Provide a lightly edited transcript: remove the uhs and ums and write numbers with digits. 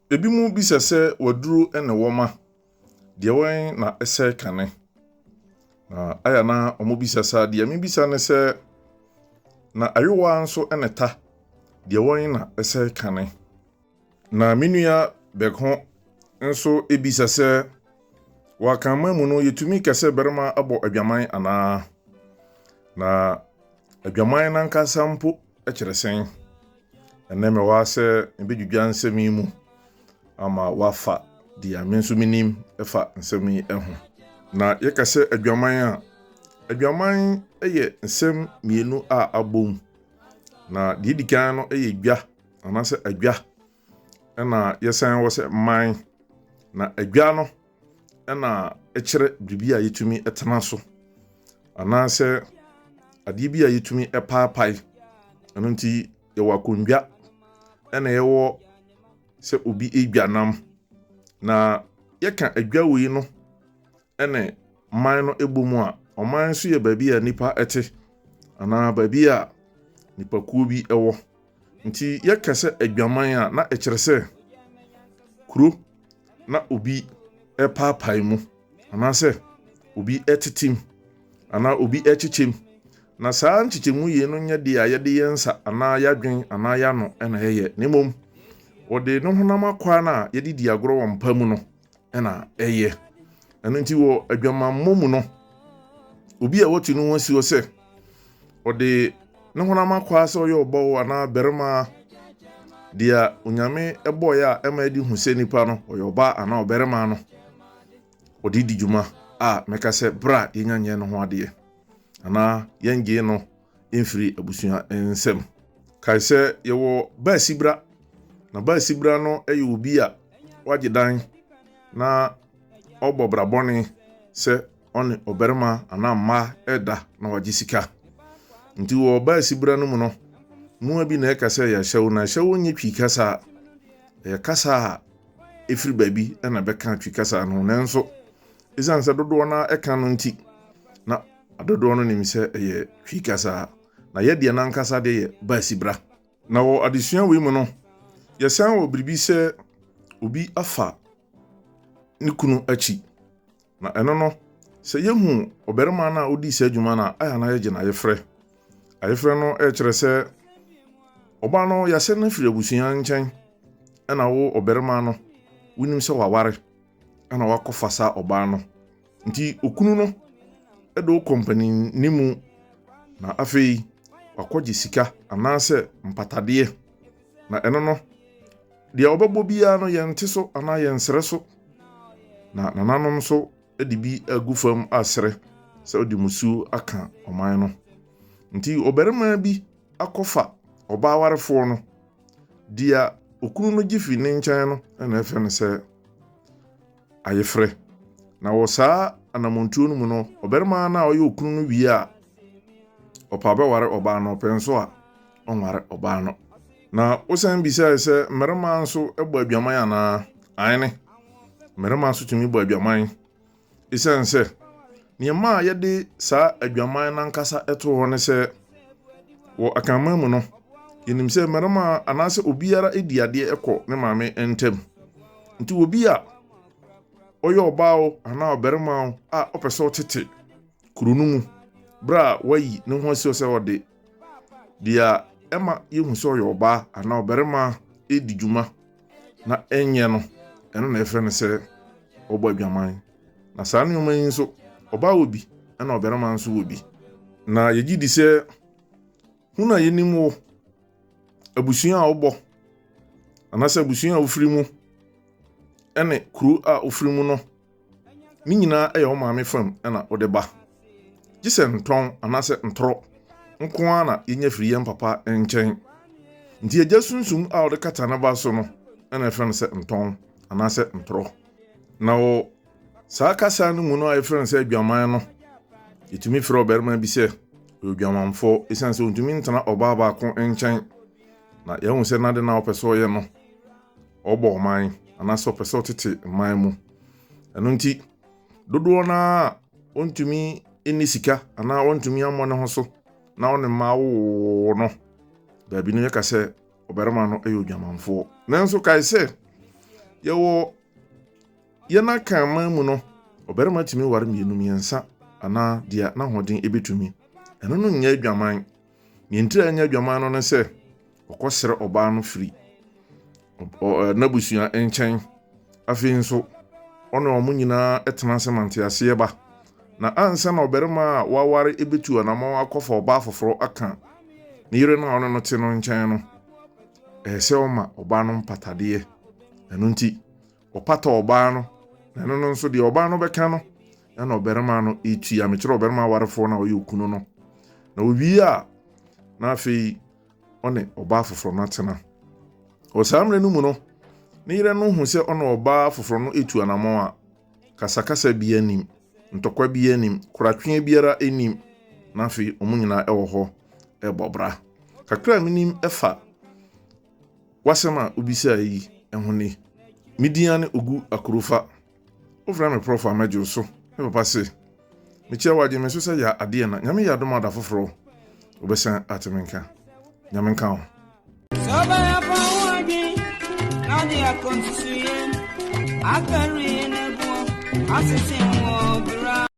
Ebi mu bisa sɛ waduru ene woma de wɔn na ɛsɛ kane. Na aya na ɔmo bisa sa de me bisa ne sɛ na ayewa nso ene ta de wɔn na ɛsɛ kane. Na menua bɛko nso ebisa sɛ wakama mu no yetumi kɛsɛ berema abɔ adwaman ana. Na adwaman nankasa mpo ɛkyerɛ sɛn. Ɛnɛ me wa sɛ mbedwudwa nsɛm yi mu ama wafa di amenso minim ɛfa nsɛm yi ɛho. Na yɛkasɛ adwaman ɛyɛ nsɛm mienu a abom. Na de dikan no ɛyɛ dwa anasɛ adwa ɛna yɛsan wɔ sɛ man. Na adwa no ɛna ɛkyerɛ bibi a yɛtumi ɛtena so anasɛ adeɛ bi a yɛtumi ɛpaapai. Ɛno nti yɛwɔ akondwa ɛna yɛwɔ sɛ obi edwanam. Na yɛka adwa wei no ɛne man no ebomu a ɔman so yɛ baabi a nipa ɛte ana baabi a nipa kuo bi ɛwɔ. Nti yɛka sɛ adwaman a na ɛkyerɛ sɛ kuro na obi ɛpaapai mu anasɛ obi ɛtetem ana obi ɛkyekyem. Na saa nkyekyemu yie no nyɛ de a yɛde yɛnsa ana yɛadwen ana yɛano ɛna yɛyɛ. Ne mmom wɔde no honam akwa na yɛde di agorɔ wɔ mpa mu no ɛna ɛyɛ. Ɛno nti wɔ adwamammɔ mu no obi a wɔtu no ho si sɛ wɔde no honam akwa sɛ ɔyɛ ɔbɔ ana berema dia onyame ɛbɔyɛ a ɛma di hu sɛ nipa no ɔyɛ ɔba ana ɔberema no ɔde di dwuma a mɛka sɛ bra yɛnyanyɛ no ho adeɛ ana yɛngye no mfiri abusua nsɛm. Kae sɛ yɛwɔ baasibra na baasibra no ɛyɛ obi a wagye dan na ɔbɔ brabɔne sɛ ɔne ɔberema ana mma ɛda na wagye sika. Nti wɔ baasibra no mu no mua bi na ɛka sɛ yɛhyɛw na hyɛw nyɛ twi kasa ɛyɛ kasa a ɛfiri baabi ɛna bɛka twi kasa no nanso ɛsiane sɛ dodoɔ na ɛka no nti na adodoɔ no nim sɛ ɛyɛ twi kasa na yɛdeɛ nankasa de yɛ baasibra. Na wɔ adesua wei mu no yɛsan wɔ biribi sɛ obi afa ne kunu akyi. Na ɛno no sɛ yɛhu ɔberema na odi sɛ adwuma na aya na yɛgye na ayefrɛ no ɛkyerɛ sɛ ɔba no yɛsɛ no firi abusua nkyɛn ɛna wo ɔberema no wonim sɛ waware ɛna wakɔfa saa ɔba no. Nti okunu no ɛde wo company ni mu na afei wakɔgye sika anaasɛ mpatadeɛ. Na ɛno no deɛ ɔbɛbɔ biara no yɛnte so anaa yɛnsrɛ so. Na nananom so ɛde bi agu fam asrɛ sɛ ɔde musuo aka ɔman no. Nti ɔberema bi akɔfa ɔbaa warefoɔ no dia okunu no gye fi ne nkyɛn no ɛna ɛfɛ no sɛ ayefrɛ. Na wɔ saa anamontuo no mu no ɔberema na ɔyɛ okunu no wie a ɔpa bɛware ɔbaa no ɔpɛ nso a ɔnware ɔbaa no. Na wosan bisae sɛ mmarima nso ɛbɔ adwaman anaa ane mmarima nso tumi bɔ adwaman. Ɛsiane sɛ nneɛma a yɛde saa adwaman nankasa ɛto hɔ ne sɛ wɔ akanman mu no yɛnim sɛ mmarima anaasɛ obiara edi adeɛ ɛkɔ ne maame ntam. Nti obi a ɔyɛ ɔbaa o anaa ɔberema o a ɔpɛ sɛ ɔtete kuro no mu bra wayi ne ho asi sɛ ɔde dia ɛma yɛhu sɛ ɔyɛ ɔbaa anaa ɔberema edi dwuma na ɛnyɛ no ɛno na ɛfrɛ no sɛ ɔbɔ adwaman. Na saa nneɛma yi nso ɔbaa wɔ bi ɛna ɔberema nso wɔ bi. Na yɛgye di sɛ hunu a yɛnim wɔ abusua a wobɔ anaasɛ abusua a wofiri mu ɛne kuro a wofiri mu no ne nyinaa ɛyɛ wo maame fam ɛna wode ba. Gye sɛ ntɔn anaasɛ ntorɔ nko ara na yɛnya firi yɛn papa nkyɛn. Nti yɛgya sunsum a wode kata ne ba so no ɛna ɛfrɛ no sɛ ntɔn anaasɛ ntorɔ. Na wɔ saa kasa no mu no a yɛfrɛ no sɛ adwaman no yɛtumi frɛ ɔberema bi sɛ odwamanfoɔ ɛsiane sɛ ɔntumi ntena ɔbaa baako nkyɛn. Na yɛhu sɛ nade na ɔpɛ sɛ ɔyɛ no ɔbɔ ɔman anaasɛ ɔpɛ sɛ ɔtete man mu. Ɛno nti dodoɔ na ɔntumi ɛni sika anaa ɔntumi amɔ ne ho so na ɔne mma wo no baabi no yɛka sɛ ɔbarima no ɛyɛ odwamanfoɔ. Nanso kae sɛ Yɛwɔ yɛna kan man mu no obarima tumi ware mmienu mmiɛnsa ana dia na hoden ebetumi ɛno no nyɛ adwaman mientira nyɛ adwaman no ne sɛ ɔkɔsrɛ ɔbaa no firi nabusua nkyɛn afei nso ɔne ɔmo nyinaa ɛtena sɛ manteaseɛ ba na ansa na obarima a waware ebetu anama akɔfa ɔbaa foforo aka ne yere na ɔno no te no nkyɛn no ɛsɛ ɔma ɔbaa no mpatadeɛ ɛno nti ɔpata ɔbaa no na ɛno no nso deɛ ɔbaa no bɛka no ɛna ɔbarima no etua mekyerɛ ɔbarima awarefo na ɔyɛ okunu no na owie a na afei ɔne ɔbaa foforo no atena ɔsaamre no mu no ne yere no hu sɛ ɔne ɔbaa foforo no etu anamɔ a kasakasa bi anim ntɔkwa bi anim koratwe biara anim na afei ɔmo nyinaa ɛwɔ hɔ ɛbɔbra kakra minim ɛfa wasɛm a obisa yi ɛho ne midia ne ogu akorofa ofra me prof amagye so e papa se me chia waje me so sɛ ya ade na nyame ya dom ada foforo obɛsan atemenka nyame nka ho Soba ya pawadi nani ya konsuye akari ne bo asisi mo